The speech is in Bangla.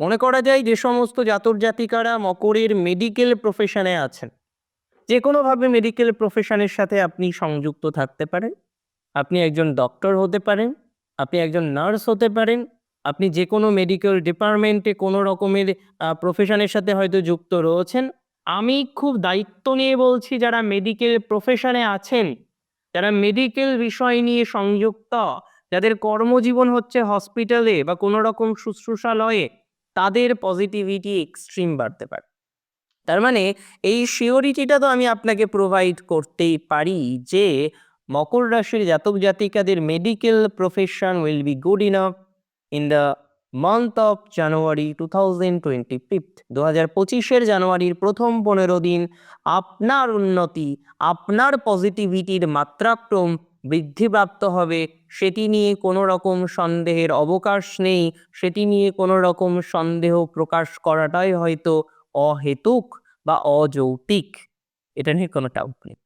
মনে করা যায় যে সমস্ত জাতক জাতিকারা মকরের মেডিকেল প্রফেশনে আছেন, যে কোনোভাবে মেডিকেল প্রফেশনের সাথে আপনি সংযুক্ত থাকতে পারেন। আপনি একজন ডক্টর হতে পারেন, আপনি একজন নার্স হতে পারেন, আপনি যে কোনো মেডিকেল ডিপার্টমেন্টে কোনো রকমের প্রফেশনের সাথে হয়তো যুক্ত রয়েছেন। আমি খুব দায়িত্ব নিয়ে বলছি, যারা মেডিকেল প্রফেশনে আছেন, যারা মেডিকেল বিষয় নিয়ে সংযুক্ত, যাদের কর্মজীবন হচ্ছে হসপিটালে বা কোনো রকম শুশ্রূষালয়ে, তাদের পজিটিভিটি এক্সট্রিম বাড়তে পারে। তার মানে এই সিওরিটিটা তো আমি আপনাকে প্রোভাইড করতেই পারি যে মকর রাশির জাতক জাতিকাদের medical profession will be good enough in the month of January 2025। 2025-এর জানুয়ারির প্রথম 15 দিন আপনার উন্নতি, আপনার পজিটিভিটির মাত্রাক্রম বৃদ্ধিপ্রাপ্ত হবে। সেটি নিয়ে কোনো রকম সন্দেহের অবকাশ নেই। সেটি নিয়ে কোনো রকম সন্দেহ প্রকাশ করাটাই হয়তো অহেতুক বা অযৌক্তিক। এটা নিয়ে কোনো ডাউট নেই।